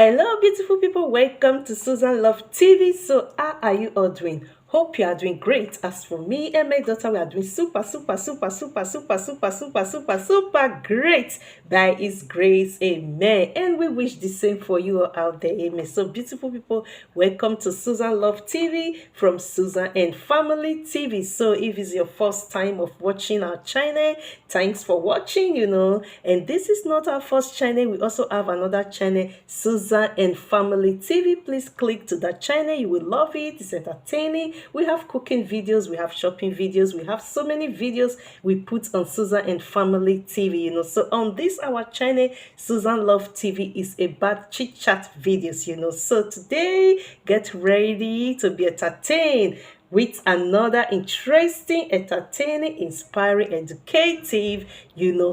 Hello, beautiful people. Welcome to Susan Love TV. So, how are you all doing? Hope you are doing great. As for me and my daughter, we are doing super great by His grace. Amen. And we wish the same for you all out there. Amen. So, beautiful people, welcome to Susan Love TV from Susan and Family TV. So, if it's your first time of watching our channel, thanks for watching. And this is not our first channel. We also have another channel, Susan and Family TV. Please click to that channel. You will love it. It's entertaining. We have cooking videos, we have shopping videos, we have so many videos we put on Susan and Family TV. So on this our channel, Susan Love TV, is about chit chat videos. So today, get ready to be entertained with another interesting, entertaining, inspiring, educative,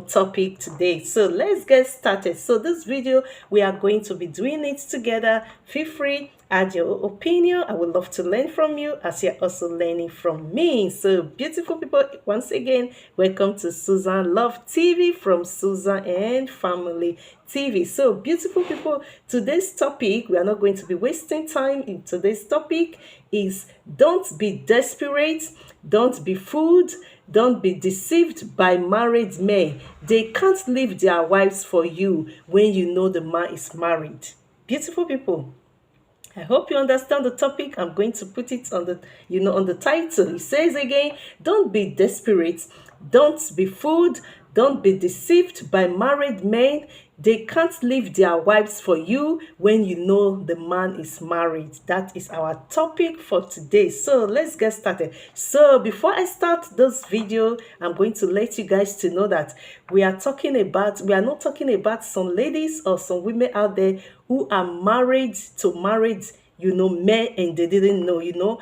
topic today. So let's get started. So this video, we are going to be doing it together. Feel free, add your opinion. I would love to learn from you as you're also learning from me. So beautiful people, once again, welcome to Susan Love TV from Susan and Family TV. So beautiful people, today's topic, we are not going to be wasting time. In today's topic is don't be desperate, don't be fooled, don't be deceived by married men. They can't leave their wives for you when you know the man is married. Beautiful people, I hope you understand the topic. I'm going to put it on the title. It says again, don't be desperate, don't be fooled, don't be deceived by married men. They can't leave their wives for you when you know the man is married. That is our topic for today. So let's get started. So before I start this video, I'm going to let you guys to know that we are not talking about some ladies or some women out there who are married to married, men, and they didn't know.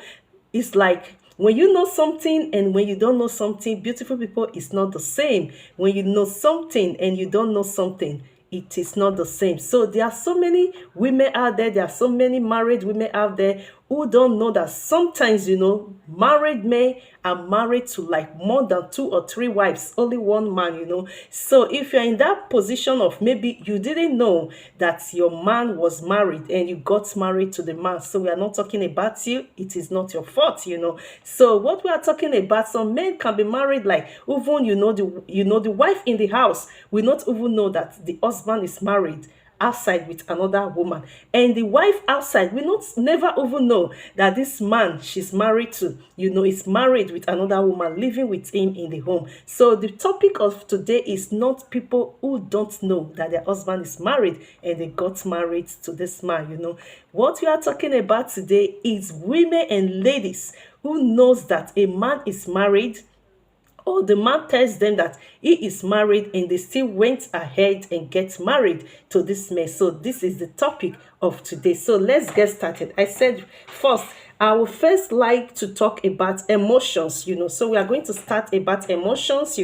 It's like when you know something and when you don't know something, beautiful people, it's not the same. When you know something and you don't know something, it is not the same. So there are so many women out there, there are so many married women out there who don't know that sometimes, married men are married to like more than 2 or 3 wives, only one man. So if you're in that position of maybe you didn't know that your man was married and you got married to the man, so we are not talking about you. It is not your fault. So what we are talking about, some men can be married like even the wife in the house will not even know that the husband is married outside with another woman, and the wife outside will not never even know that this man she's married to is married with another woman, living with him in the home. So the topic of today is not people who don't know that their husband is married and they got married to this man. What we are talking about today is women and ladies who knows that a man is married, or the man tells them that he is married and they still went ahead and get married to this man. So this is the topic of today. So let's get started. I said first, I would first like to talk about emotions, So we are going to start about emotions,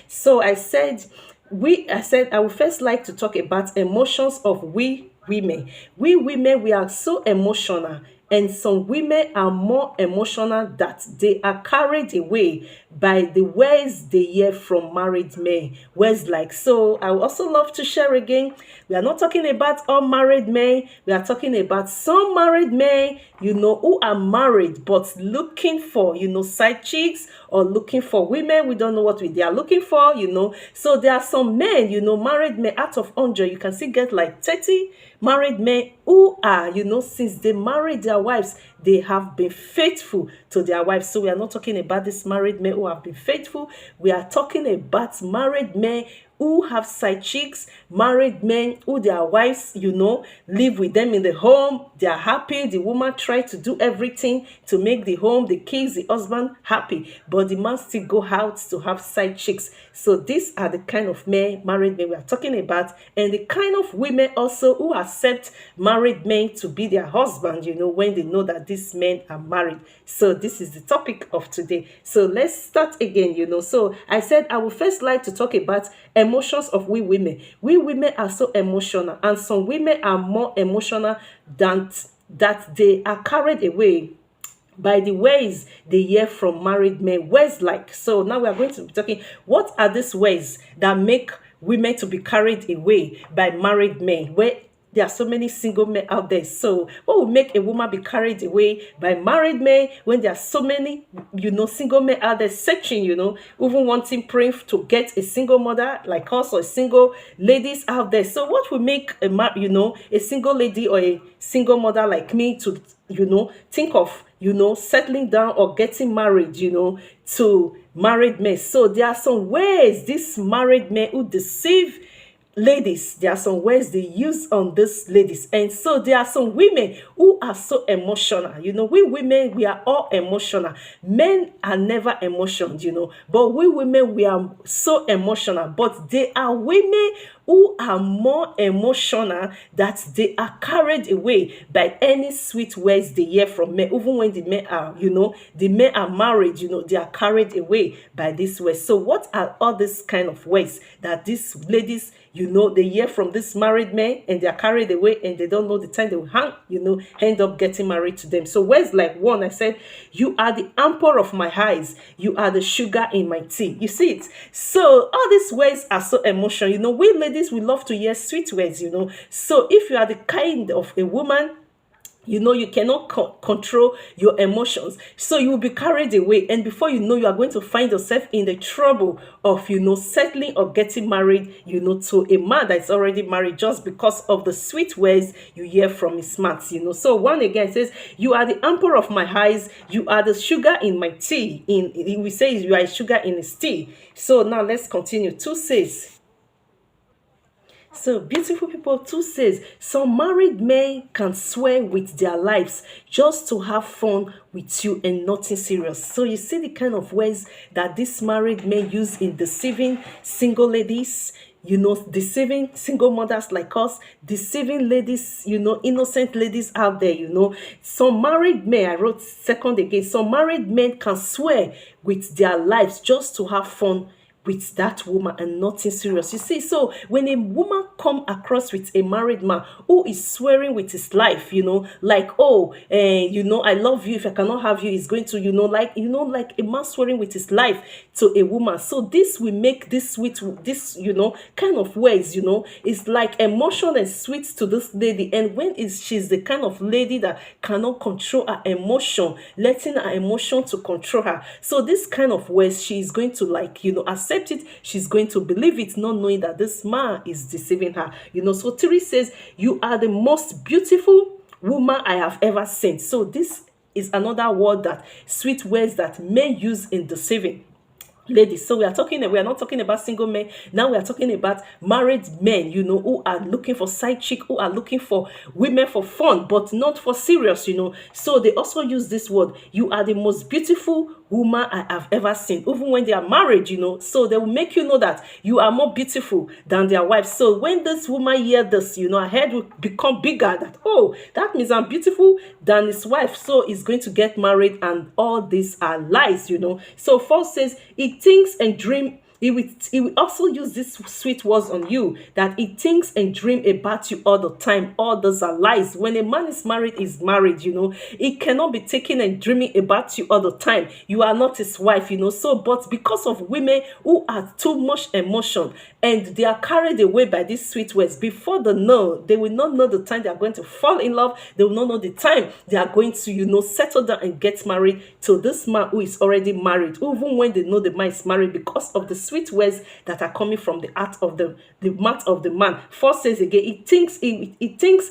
So I said I would first like to talk about emotions of we women. We women, we are so emotional. And some women are more emotional that they are carried away by the words they hear from married men. Words like, so I would also love to share again. We are not talking about all married men. We are talking about some married men, who are married but looking for, side chicks, or looking for women. We don't know what they are looking for, So there are some men, married men out of 100. You can still get like 30 married men who are, since they married their wives, they have been faithful to their wives. So we are not talking about these married men who have been faithful. We are talking about married men who have side chicks, married men who their wives, live with them in the home. They are happy. The woman tries to do everything to make the home, the kids, the husband happy, but the man still go out to have side chicks. So these are the kind of married men we are talking about, and the kind of women also who accept married men to be their husband, when they know that these men are married. So this is the topic of today. So let's start again, So I said I would first like to talk about emotions of we women. We women are so emotional, and some women are more emotional than that. They are carried away by the ways they hear from married men. Ways like, so now we are going to be talking, what are these ways that make women to be carried away by married men? Where there are so many single men out there. So what will make a woman be carried away by married men when there are so many, single men out there searching, even wanting, praying to get a single mother like us, or single ladies out there. So what will make a single lady or a single mother like me to, think of, settling down or getting married, to married men? So there are some ways these married men who deceive ladies. There are some words they use on these ladies. And so there are some women who are so emotional. We women, we are all emotional. Men are never emotional, but we women, we are so emotional. But there are women who are more emotional, that they are carried away by any sweet words they hear from men. Even when the men are married, they are carried away by this words. So what are all these kind of words that these ladies, they hear from this married men, and they are carried away, and they don't know the time they will end up getting married to them? So words like, one, I said, you are the apple of my eyes, you are the sugar in my tea. You see it? So all these words are so emotional. We ladies, we love to hear sweet words. So if you are the kind of a woman, you cannot control your emotions, so you will be carried away, and before you know, you are going to find yourself in the trouble of settling or getting married to a man that's already married, just because of the sweet words you hear from his mouth. So one again says, you are the apple of my eyes, you are the sugar in my tea. We say you are sugar in his tea. So now let's continue. Two says, so beautiful people, too says, some married men can swear with their lives just to have fun with you and nothing serious. So you see the kind of ways that these married men use in deceiving single ladies, deceiving single mothers like us, deceiving ladies, innocent ladies out there. Some married men, I wrote second again, some married men can swear with their lives just to have fun with that woman and nothing serious. You see, so when a woman come across with a married man who is swearing with his life, like, oh, I love you, if I cannot have you, he's going to, like a man swearing with his life to a woman. So this will make this sweet, this, kind of ways, it's like emotion and sweet to this lady. And when she's the kind of lady that cannot control her emotion, letting her emotion to control her. So this kind of ways, she's going to accept it, she's going to believe it, not knowing that this man is deceiving her. So Tiri says, you are the most beautiful woman I have ever seen. So this is another word, that sweet words that men use in deceiving ladies. So we are not talking about single men. Now we are talking about married men, who are looking for side chick, who are looking for women for fun, but not for serious, So they also use this word, you are the most beautiful woman I have ever seen, even when they are married, So they will make you know that you are more beautiful than their wife. So when this woman hear this, her head will become bigger, that, oh, that means I'm beautiful than his wife, so he's going to get married, and all these are lies, So false says, he thinks and dream. He will also use these sweet words on you, that he thinks and dream about you all the time. All those are lies. When a man is married, he cannot be thinking and dreaming about you all the time. You are not his wife, So, but because of women who are too much emotion, and they are carried away by these sweet words, before they know, they will not know the time they are going to fall in love. They will not know the time they are going to, settle down and get married to this man who is already married, even when they know the man is married, because of the sweet words that are coming from the heart of the mouth of the man. First says again, he thinks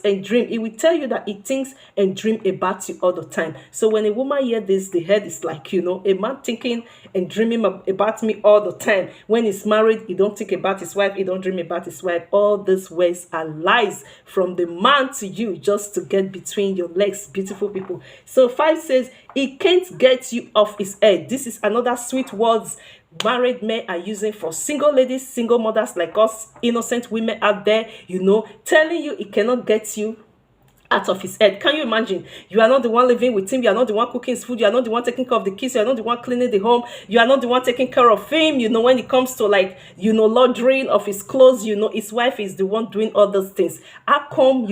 and dream. He will tell you that he thinks and dream about you all the time. So when a woman hears this, the head is like, a man thinking and dreaming about me all the time. When he's married, he don't think about his wife, he don't dream about his wife. All these words are lies from the man to you, just to get between your legs, beautiful people. So 5 says, he can't get you off his head. This is another sweet words married men are using for single ladies, single mothers like us, innocent women out there, telling you he cannot get you out of his head. Can you imagine? You are not the one living with him, you are not the one cooking his food, you are not the one taking care of the kids, you are not the one cleaning the home, you are not the one taking care of him, when it comes to laundering of his clothes, his wife is the one doing all those things. How come,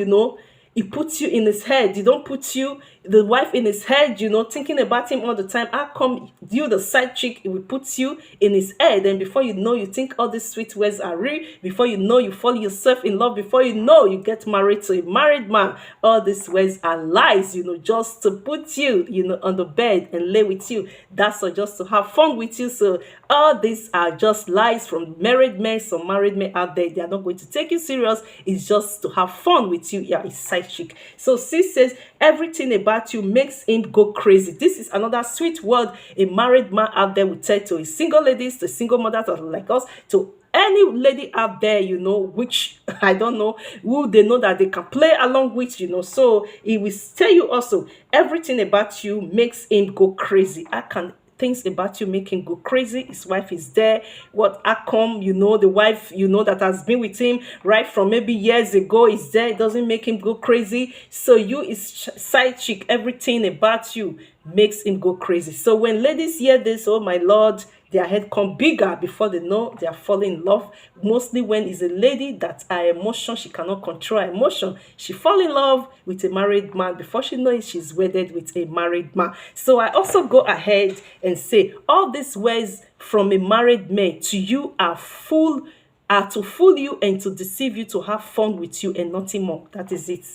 he puts you in his head? He don't put you the wife in his head, thinking about him all the time. How come you, the side chick, it will put you in his head, and before you know, you think all these sweet words are real. Before you know, you fall yourself in love. Before you know, you get married to a married man. All these words are lies, just to put you, on the bed and lay with you. That's all, just to have fun with you. So all these are just lies from married men. Some married men out there, they are not going to take you serious. It's just to have fun with you. Yeah, it's side chick. So sis says everything about you makes him go crazy. This is another sweet word a married man out there will tell to his single ladies, to single mothers like us, to any lady out there, which I don't know who they know that they can play along with, So he will tell you also everything about you makes him go crazy. I can things about you make him go crazy. His wife is there. What how come, the wife, that has been with him right from maybe years ago is there. It doesn't make him go crazy. So you is side chick. Everything about you makes him go crazy. So when ladies hear this, oh my Lord, their head come bigger before they know they are falling in love. Mostly when it's a lady that her emotion, she cannot control her emotion. She fall in love with a married man. Before she knows it, she's wedded with a married man. So I also go ahead and say all these words from a married man to you are to fool you and to deceive you, to have fun with you and nothing more. That is it.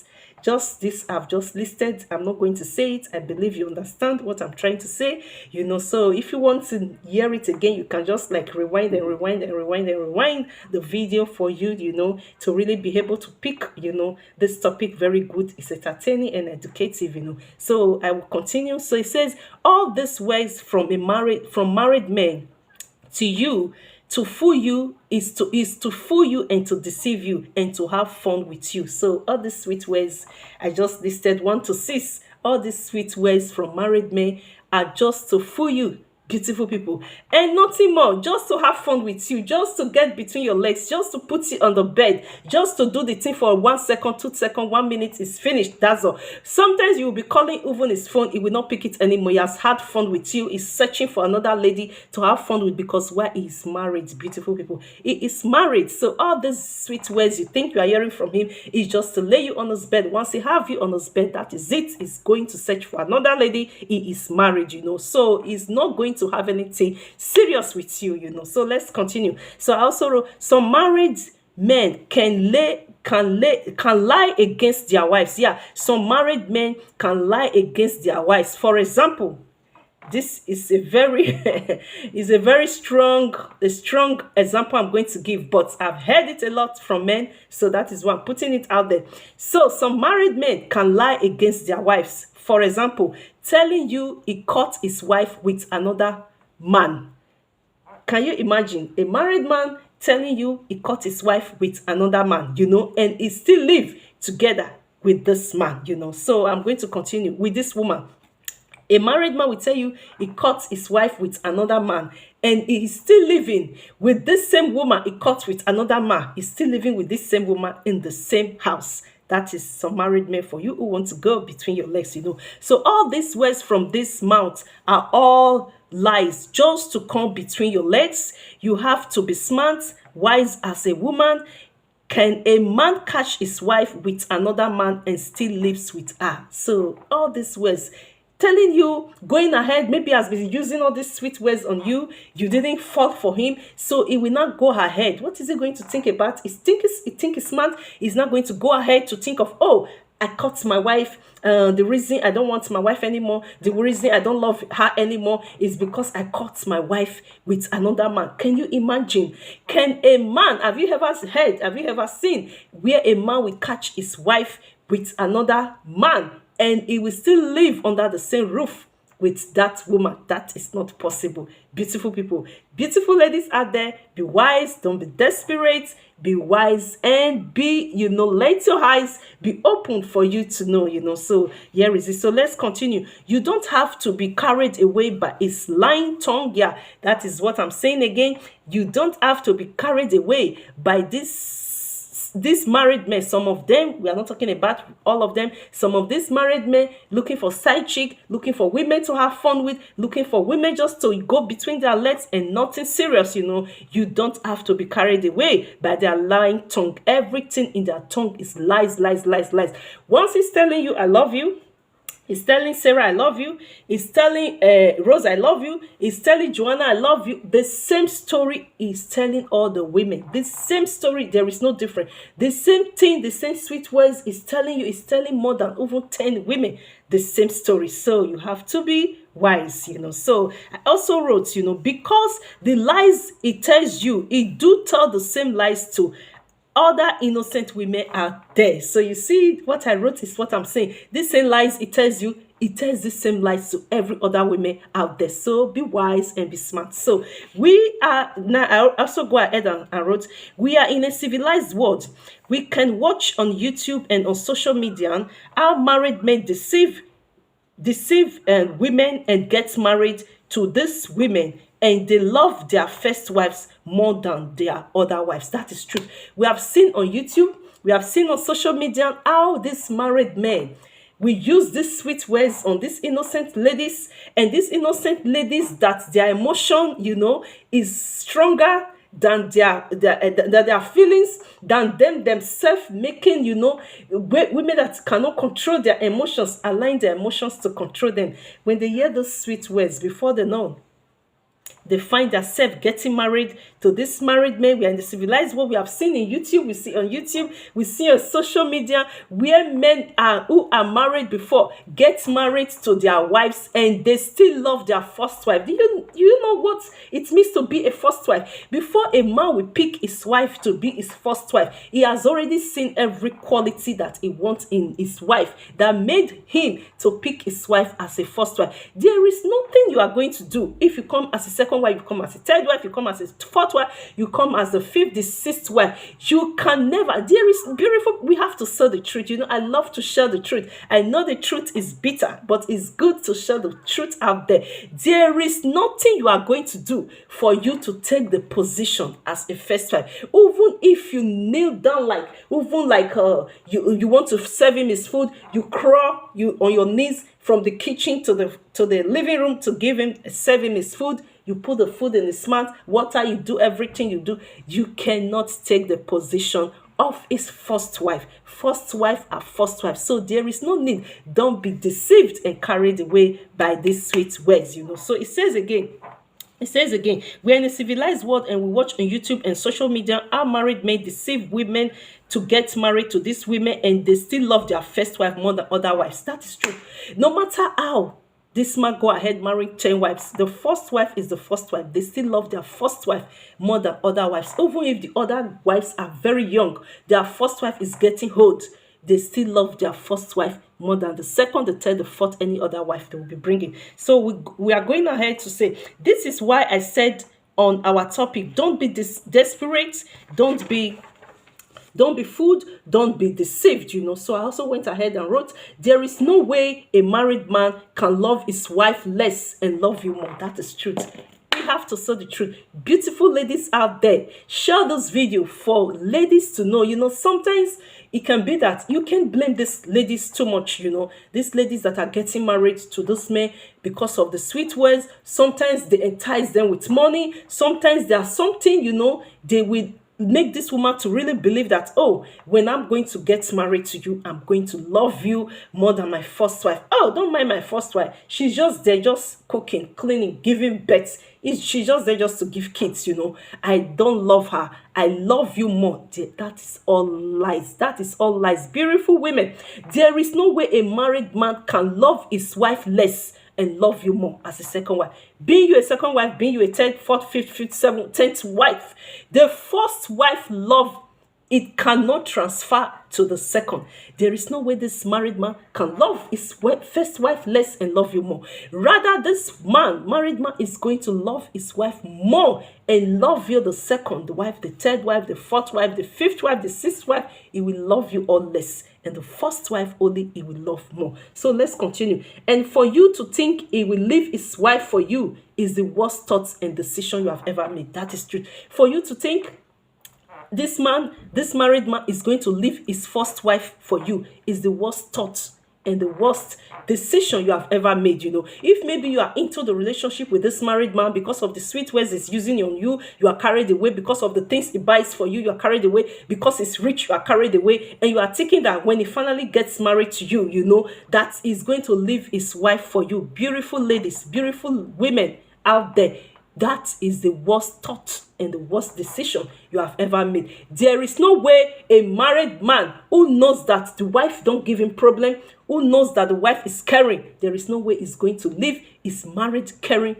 Just this I've just listed. I'm not going to say it. I believe you understand what I'm trying to say. So if you want to hear it again, you can just like rewind and rewind and rewind and rewind the video for you, to really be able to pick, this topic very good. It's entertaining and educative, So I will continue. So it says all these words from married men to you, to fool you, is to fool you and to deceive you and to have fun with you. So all these sweet words I just listed 1 to 6, all these sweet words from married men are just to fool you, beautiful people, and nothing more. Just to have fun with you, just to get between your legs, just to put you on the bed, just to do the thing for 1 second, 2 seconds, 1 minute is finished. That's all. Sometimes you will be calling even his phone, he will not pick it anymore. He has had fun with you. He's searching for another lady to have fun with, because why? He's married, beautiful people. He is married. So all these sweet words you think you are hearing from him is just to lay you on his bed. Once he have you on his bed, that is it. He's going to search for another lady. He is married, so he's not going to have anything serious with you, So let's continue. So I also wrote some married men can lie against their wives. Yeah, some married men can lie against their wives. For example, this is a very is a very strong example I'm going to give, but I've heard it a lot from men, so that is why I'm putting it out there. So some married men can lie against their wives. For example, telling you he caught his wife with another man. Can you imagine a married man telling you he caught his wife with another man, and he still live together with this man, So I'm going to continue with this woman. A married man will tell you he caught his wife with another man, and he is still living with this same woman he caught with another man. He's still living with this same woman in the same house. That is some married men for you who want to go between your legs, So all these words from this mouth are all lies, just to come between your legs. You have to be smart, wise as a woman. Can a man catch his wife with another man and still lives with her? So all these words telling you, going ahead, maybe has been using all these sweet words on you. You didn't fall for him, so he will not go ahead. What is he going to think about? He think he's smart. He's not going to go ahead to think of, oh, I caught my wife. The reason I don't want my wife anymore, the reason I don't love her anymore is because I caught my wife with another man. Can you imagine? Can a man, have you ever seen where a man will catch his wife with another man and he will still live under the same roof with that woman? That is not possible. Beautiful people, beautiful ladies out there, be wise, don't be desperate, be wise, and be, let your eyes be open for you to know, So here is it. So let's continue. You don't have to be carried away by his lying tongue. Yeah, that is what I'm saying again. You don't have to be carried away by these married men. Some of them, we are not talking about all of them, some of these married men looking for side chick, looking for women to have fun with, looking for women just to go between their legs and nothing serious. You don't have to be carried away by their lying tongue. Everything in their tongue is lies, lies, lies, lies. Once he's telling you I love you, He's telling Sarah, I love you. He's telling Rose, I love you. He's telling Joanna, I love you. The same story he's telling all the women. The same story, there is no difference. The same thing, the same sweet words he's telling you, he's telling more than over 10 women the same story. So you have to be wise, So I also wrote, because the lies he tells you, he do tell the same lies to other innocent women out there. So you see, what I wrote is what I'm saying. This same lies it tells you, it tells the same lies to every other women out there. So be wise and be smart. So we are now, I also go ahead and wrote, we are in a civilized world. We can watch on YouTube and on social media how married men deceive women and get married to these women, and they love their first wives more than their other wives. That is true. We have seen on YouTube, we have seen on social media how these married men, we use these sweet words on these innocent ladies, and these innocent ladies that their emotion, is stronger than their feelings, than themselves, making women that cannot control their emotions, allowing their emotions to control them. When they hear those sweet words, before they know, they find themselves getting married to this married men. We are in the civilized world. We have seen in YouTube, we see on YouTube, we see on social media where men who are married before get married to their wives and they still love their first wife. Do you know what it means to be a first wife? Before a man will pick his wife to be his first wife, he has already seen every quality that he wants in his wife that made him to pick his wife as a first wife. There is nothing you are going to do if you come as a second wife, you come as a third wife, you come as a fourth wife, you come as the fifth, the sixth wife. You can never. There is beautiful. We have to say the truth. I love to share the truth. I know the truth is bitter, but it's good to share the truth out there. There is nothing you are going to do for you to take the position as a first wife. Even if you kneel down you want to serve him his food, you crawl on your knees from the kitchen to the living room to serve him his food. You put the food in his mouth, water, you do everything you do. You cannot take the position of his first wife. First wife are first wife. So there is no need. Don't be deceived and carried away by these sweet words, So it says again, we're in a civilized world and we watch on YouTube and social media how married men deceive women to get married to these women and they still love their first wife more than other wives. That is true. No matter how this man go ahead marrying 10 wives, the first wife is the first wife. They still love their first wife more than other wives. Even if the other wives are very young, their first wife is getting old. They still love their first wife more than the second, the third, the fourth, any other wife they will be bringing. So we are going ahead to say, this is why I said on our topic, don't be desperate, don't be fooled, don't be deceived, So I also went ahead and wrote, there is no way a married man can love his wife less and love you more. That is truth. We have to say the truth. Beautiful ladies out there, share this video for ladies to know. Sometimes it can be that you can't blame these ladies too much, These ladies that are getting married to this men because of the sweet words. Sometimes they entice them with money. Sometimes there's something, they will make this woman to really believe that, oh, when I'm going to get married to you, I'm going to love you more than my first wife. Oh, don't mind my first wife. She's just there, just cooking, cleaning, giving birth. She's just there just to give kids, I don't love her. I love you more. That is all lies. That is all lies. Beautiful women, there is no way a married man can love his wife less and love you more as a second wife. Being you a second wife, being you a third, fourth, fifth, seventh, 10th wife, the first wife love, it cannot transfer to the second. There is no way this married man can love his first wife less and love you more. Rather, this married man, is going to love his wife more and love you the second wife, the third wife, the fourth wife, the fifth wife, the sixth wife. He will love you all less. And the first wife only he will love more. So let's continue. And for you to think he will leave his wife for you is the worst thoughts and decision you have ever made. That is true. For you to think this married man is going to leave his first wife for you is the worst thought and the worst decision you have ever made. If maybe you are into the relationship with this married man because of the sweet words he's using on you, you are carried away. Because of the things he buys for you, you are carried away. Because he's rich, you are carried away. And you are thinking that when he finally gets married to you, that he's going to leave his wife for you. Beautiful ladies, beautiful women out there, that is the worst thought and the worst decision you have ever made. There is no way a married man who knows that the wife don't give him problem, who knows that the wife is caring, there is no way he's going to leave his married caring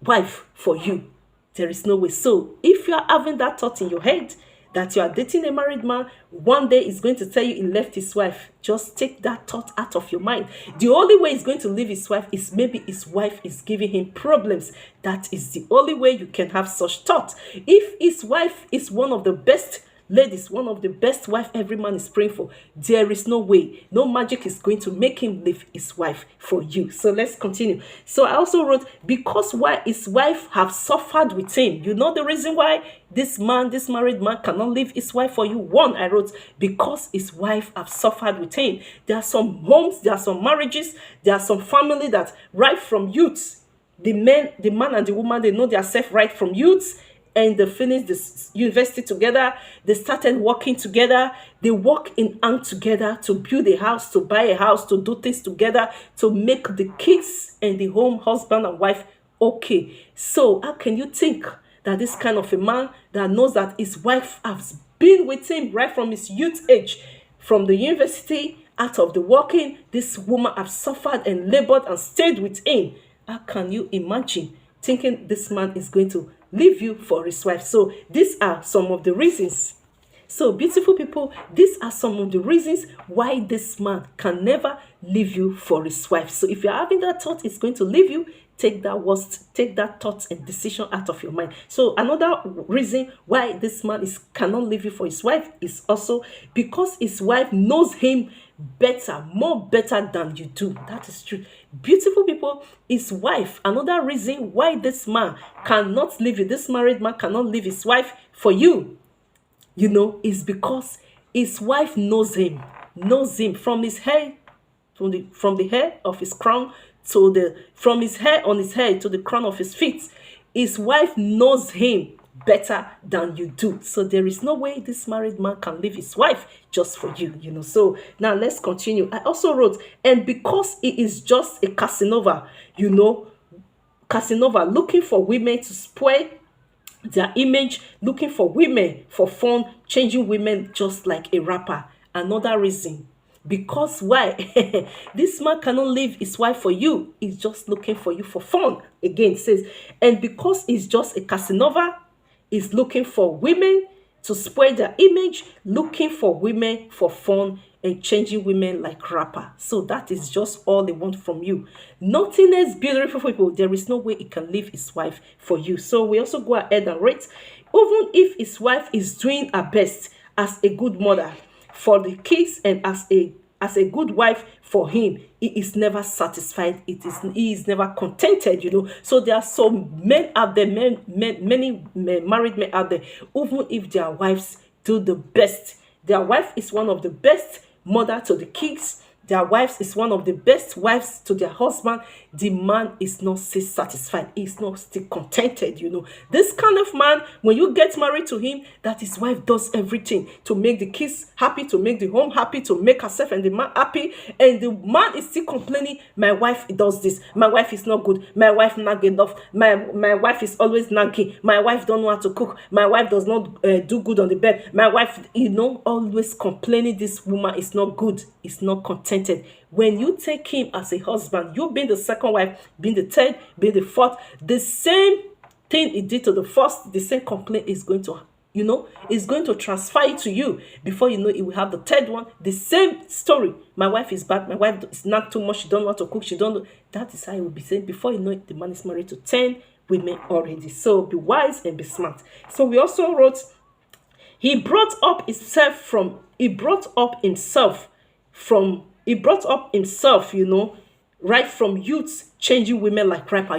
wife for you. There is no way. So if you are having that thought in your head that you are dating a married man, one day he's going to tell you he left his wife, just take that thought out of your mind. The only way he's going to leave his wife is maybe his wife is giving him problems. That is the only way you can have such thought. If his wife is one of the best ladies, one of the best wife every man is praying for, there is no way, no magic is going to make him leave his wife for you. So let's continue. So I also wrote, because why his wife have suffered with him. You know the reason why this married man cannot leave his wife for you. One, I wrote, because his wife have suffered with him. There are some homes, there are some marriages, there are some family that right from youth, the man and the woman, they know themselves right from youth. And they finished this university together. They started working together. They work in hand together to build a house, to buy a house, to do things together, to make the kids and the home, husband and wife, okay. So how can you think that this kind of a man that knows that his wife has been with him right from his youth age, from the university, out of the working, this woman has suffered and labored and stayed with him? How can you imagine thinking this man is going to leave you for his wife? So these are some of the reasons. So beautiful people, these are some of the reasons why this man can never leave you for his wife. So if you're having that thought it's going to leave you, take that thought and decision out of your mind. So another reason why this man cannot leave you for his wife is also because his wife knows him better, more better than you do. That is true. Beautiful people, his wife, another reason why this man cannot leave you, this married man cannot leave his wife for you, is because his wife knows him from his hair, from the hair of his crown to from his hair on his head to the crown of his feet. His wife knows him better than you do. So there is no way this married man can leave his wife just for you, So now let's continue. I also wrote, and because he is just a Casanova, Casanova looking for women to spoil their image, looking for women for fun, changing women just like a rapper. Another reason. Because why? This man cannot leave his wife for you. He's just looking for you for fun. Again, it says, and because he's just a Casanova, he's looking for women to spoil their image, looking for women for fun, and changing women like rapper. So that is just all they want from you. Nothing else, beautiful people. There is no way he can leave his wife for you. So we also go ahead and rate, even if his wife is doing her best as a good mother for the kids and as a good wife for him, he is never satisfied. He is never contented, So there are some men out there, many married men out there, even if their wives do the best, their wife is one of the best mother to the kids, their wives is one of the best wives to their husband, the man is not still satisfied. He's not still contented, This kind of man, when you get married to him, that his wife does everything to make the kids happy, to make the home happy, to make herself and the man happy, and the man is still complaining, my wife does this, my wife is not good, my wife not enough, my wife is always nagging, my wife don't know how to cook, my wife does not do good on the bed, my wife, always complaining. This woman is not good, is not contented. When you take him as a husband, you being the second wife, being the third, being the fourth, the same thing he did to the first, the same complaint is going to, is going to transfer it to you. Before you know it, will have the third one, the same story. My wife is bad, my wife is not too much, she don't want to cook, she don't know. That is how it will be saying. Before you know it, the man is married to 10 women already. So be wise and be smart. So we also wrote, he brought up himself, right from youth, changing women like rapper.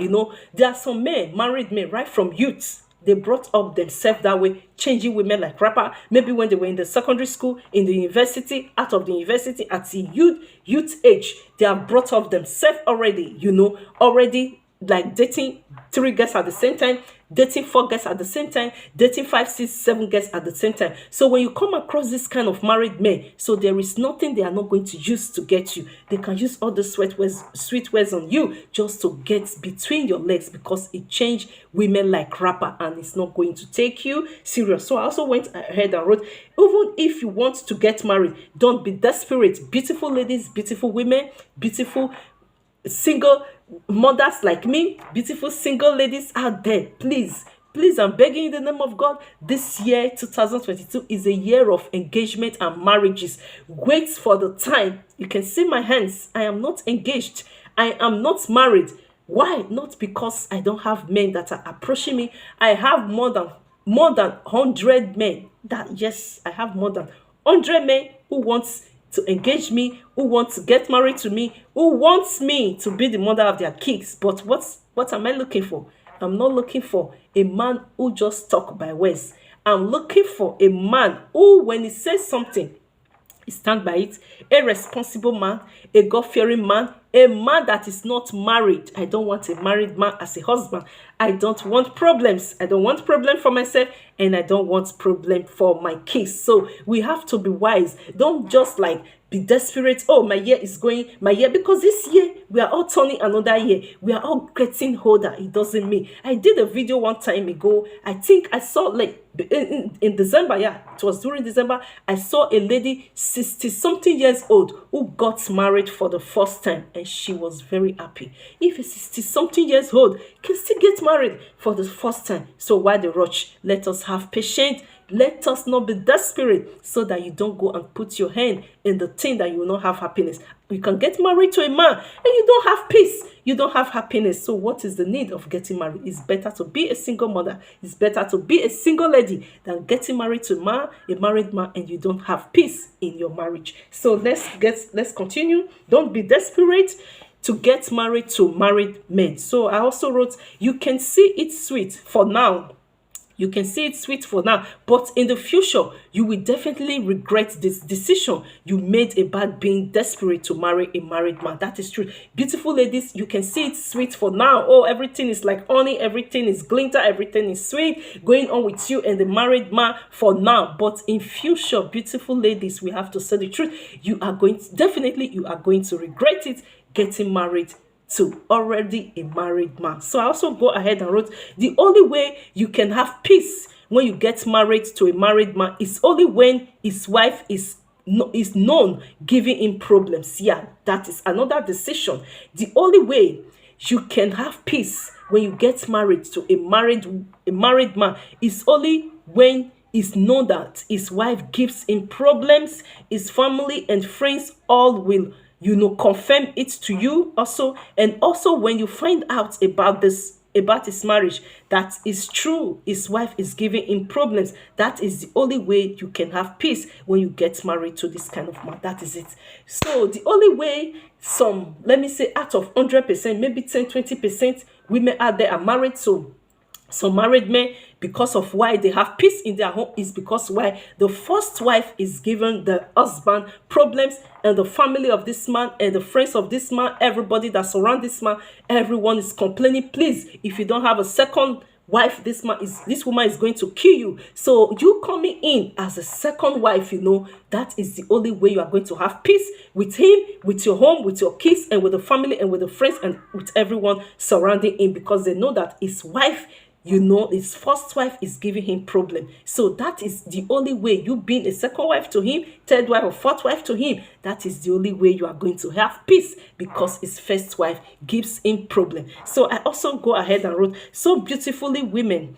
There are some men, married men, right from youth, they brought up themselves that way, changing women like rapper. Maybe when they were in the secondary school, in the university, out of the university, at the youth age, they have brought up themselves already, already like dating 3 girls at the same time, dating 4 girls at the same time, dating 5, 6, 7 girls at the same time. So when you come across this kind of married men, so there is nothing they are not going to use to get you. They can use all the sweet words on you just to get between your legs, because it changed women like rapper, and it's not going to take you serious. So I also went ahead and wrote, even if you want to get married, don't be desperate. Beautiful ladies, beautiful women, beautiful single mothers like me, beautiful single ladies out there, please, I'm begging in the name of God, this year 2022 is a year of engagement and marriages. Wait for the time. You can see my hands. I am not engaged, I am not married. Why? Not because I don't have men that are approaching me. I have more than 100 men that, yes, I have more than 100 men who wants to engage me, who want to get married to me, who wants me to be the mother of their kids. But what am I looking for? I'm not looking for a man who just talk by words. I'm looking for a man who, when he says something, he stand by it. A responsible man, a God-fearing man, a man that is not married. I don't want a married man as a husband. I don't want problems. I don't want problem for myself, and I don't want problem for my kids. So we have to be wise. Don't just like be desperate. Oh, my year is going, because this year we are all turning another year. We are all getting older. It doesn't mean. I did a video one time ago. I think I saw like in December. Yeah, it was during December. I saw a lady 60-something years old who got married for the first time, and she was very happy. If a 60-something years old can still get married for the first time, so why the rush? Let us have patience. Let us not be desperate, so that you don't go and put your hand in the thing that you will not have happiness. You can get married to a man and you don't have peace. You don't have happiness. So what is the need of getting married? It's better to be a single mother. It's better to be a single lady than getting married to a married man, and you don't have peace in your marriage. So let's continue. Don't be desperate to get married to married men. So I also wrote, you can see it sweet for now. You can see it sweet for now, but in the future, you will definitely regret this decision you made about being desperate to marry a married man. That is true. Beautiful ladies, you can see it sweet for now. Oh, everything is like honey, everything is glitter, everything is sweet going on with you and the married man for now. But in future, beautiful ladies, we have to say the truth. You are going to regret it, getting married to already a married man. So I also go ahead and wrote, the only way you can have peace when you get married to a married man is only when his wife is known giving him problems. Yeah, that is another decision. The only way you can have peace when you get married to a married man is only when it's known that his wife gives him problems. His family and friends all will confirm it to you also. And also when you find out about his marriage, that is true, his wife is giving him problems, that is the only way you can have peace when you get married to this kind of man. That is it. So the only way let me say, out of 100%, maybe 10-20% women out there are married to some married men, because of why they have peace in their home is because why the first wife is giving the husband problems, and the family of this man and the friends of this man, everybody that surround this man, everyone is complaining. Please, if you don't have a second wife, this woman is going to kill you. So you coming in as a second wife, that is the only way you are going to have peace with him, with your home, with your kids, and with the family, and with the friends, and with everyone surrounding him, because they know that his wife, his first wife is giving him problem. So that is the only way, you being a second wife to him, third wife or fourth wife to him, that is the only way you are going to have peace, because his first wife gives him problem. So I also go ahead and wrote, so beautiful women,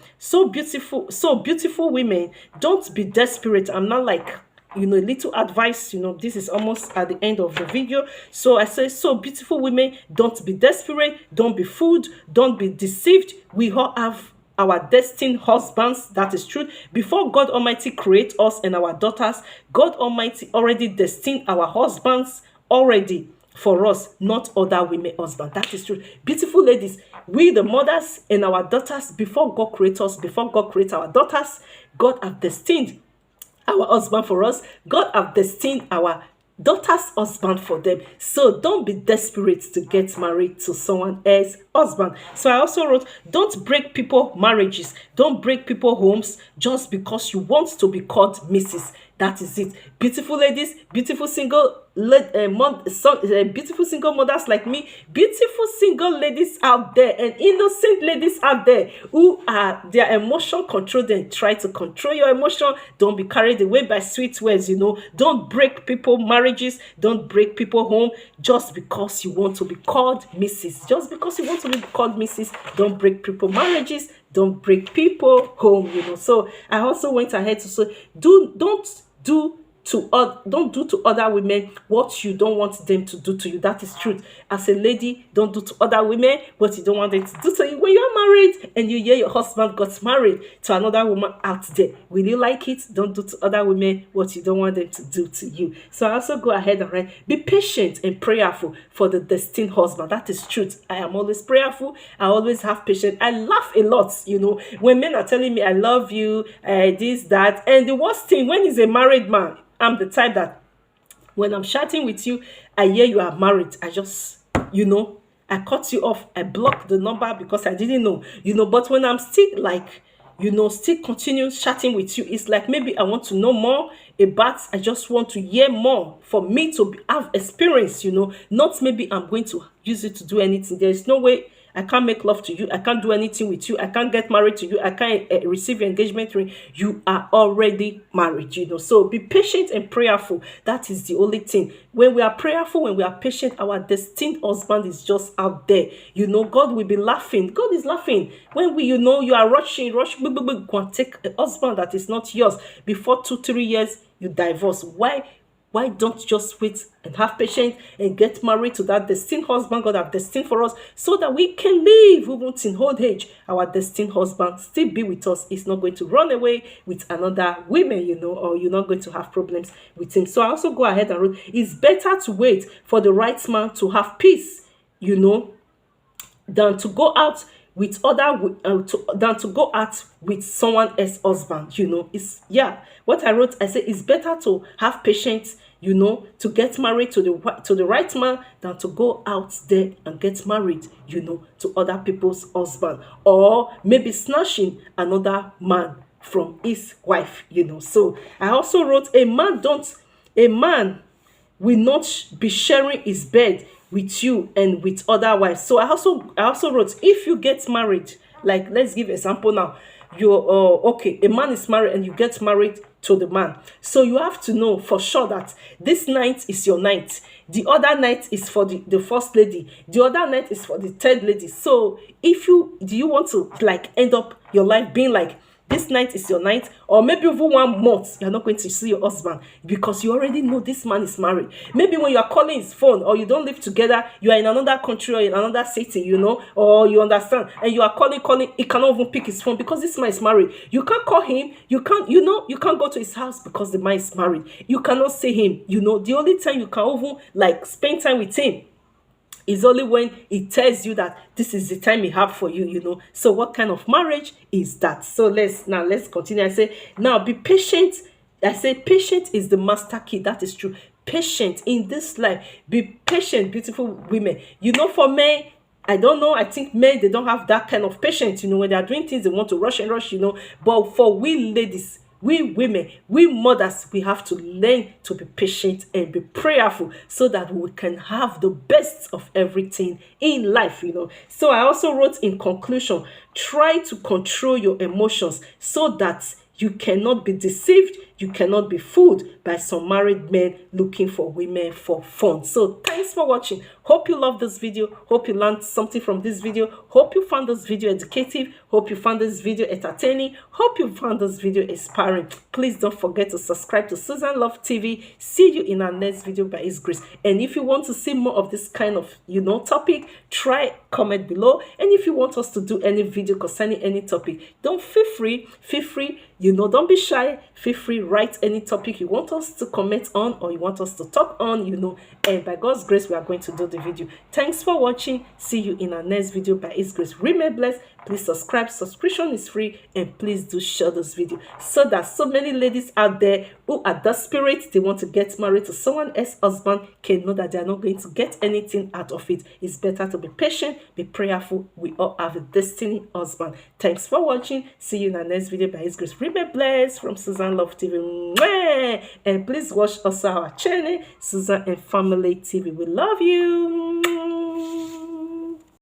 don't be desperate. I'm not like, little advice, this is almost at the end of the video. So I say, so beautiful women, don't be desperate, don't be fooled, don't be deceived. We all have our destined husbands. That is true. Before God Almighty create us and our daughters, God Almighty already destined our husbands already for us, not other women husband. That is true. Beautiful ladies, We, the mothers and our daughters, before God created us, before God created our daughters, God have destined our husband for us. God have destined our daughter's husband for them. So don't be desperate to get married to someone else's husband. So I also wrote, don't break people marriages, don't break people homes just because you want to be called Mrs. That is it. Beautiful ladies, beautiful beautiful single mothers like me, beautiful single ladies out there, and innocent ladies out there who are their emotion control them. Try to control your emotion. Don't be carried away by sweet words. Don't break people marriages, don't break people home just because you want to be called Mrs. Just because you want to be called Mrs. Don't break people marriages, don't break people home. So I also went ahead to say, don't do to other women what you don't want them to do to you. That is truth. As a lady, don't do to other women what you don't want them to do to you. When you're married and you hear your husband got married to another woman out there, will you like it? Don't do to other women what you don't want them to do to you. So I also go ahead and write, be patient and prayerful for the destined husband. That is truth. I am always prayerful. I always have patience. I laugh a lot, when men are telling me I love you, this, that. And the worst thing, when he's a married man, I'm the type that when I'm chatting with you, I hear you are married. I just, I cut you off. I block the number because I didn't know, but when I'm still still continue chatting with you, it's like maybe I want to know more about, I just want to hear more for me to have experience, not maybe I'm going to use it to do anything. There's no way I can't make love to you. I can't do anything with you. I can't get married to you. I can't receive your engagement ring. You are already married, So be patient and prayerful. That is the only thing. When we are prayerful, when we are patient, our destined husband is just out there. God will be laughing. God is laughing. When you are rushing, go and take a husband that is not yours. Before 2-3 years, you divorce. Why don't you just wait and have patience and get married to that destined husband God have destined for us, so that we can live even in old age? Our destined husband still be with us. He's not going to run away with another woman, or you're not going to have problems with him. So I also go ahead and wrote, it's better to wait for the right man to have peace, than to go out with someone else's husband. What I wrote, I said it's better to have patience, to get married to the right man than to go out there and get married, to other people's husband, or maybe snatching another man from his wife. So I also wrote, a man will not be sharing his bed with you and with other wives. So I also wrote, if you get married, like let's give example now, a man is married and you get married to the man. So you have to know for sure that this night is your night. The other night is for the first lady. The other night is for the third lady. So do you want to end up your life being like, this night is your night, or maybe over 1 month you're not going to see your husband because you already know this man is married. Maybe when you are calling his phone, or you don't live together, you are in another country or in another city, or you understand, and you are calling, he cannot even pick his phone because this man is married. You can't call him, you can't go to his house because the man is married. You cannot see him. The only time you can even spend time with him is only when he tells you that this is the time he have for you, So what kind of marriage is that? So let's continue. I say, now be patient. I say patient is the master key. That is true. Patient in this life. Be patient, beautiful women. For men, I don't know, I think men, they don't have that kind of patience, when they are doing things, they want to rush. But for we ladies, we women, we mothers, we have to learn to be patient and be prayerful so that we can have the best of everything in life, So I also wrote in conclusion, try to control your emotions so that you cannot be deceived, you cannot be fooled by some married men looking for women for fun. So thanks for watching. Hope you love this video. Hope you learned something from this video. Hope you found this video educative. Hope you found this video entertaining. Hope you found this video inspiring. Please don't forget to subscribe to Susan Love TV. See you in our next video by His grace. And if you want to see more of this kind of, topic, try comment below. And if you want us to do any video concerning any topic, don't feel free, don't be shy, feel free, write any topic you want us to comment on or you want us to talk on, and by God's grace, we are going to do the video. Thanks for watching. See you in our next video by His grace. Remain blessed. Please subscribe. Subscription is free, and please do share this video so that so many ladies out there who are desperate, they want to get married to someone else's husband, can know that they are not going to get anything out of it. It's better to be patient, be prayerful. We all have a destiny husband. Thanks for watching. See you in our next video by His grace. Remain blessed from Susan Love TV. Mwah! And please watch also our channel, Susan and Family TV. We love you.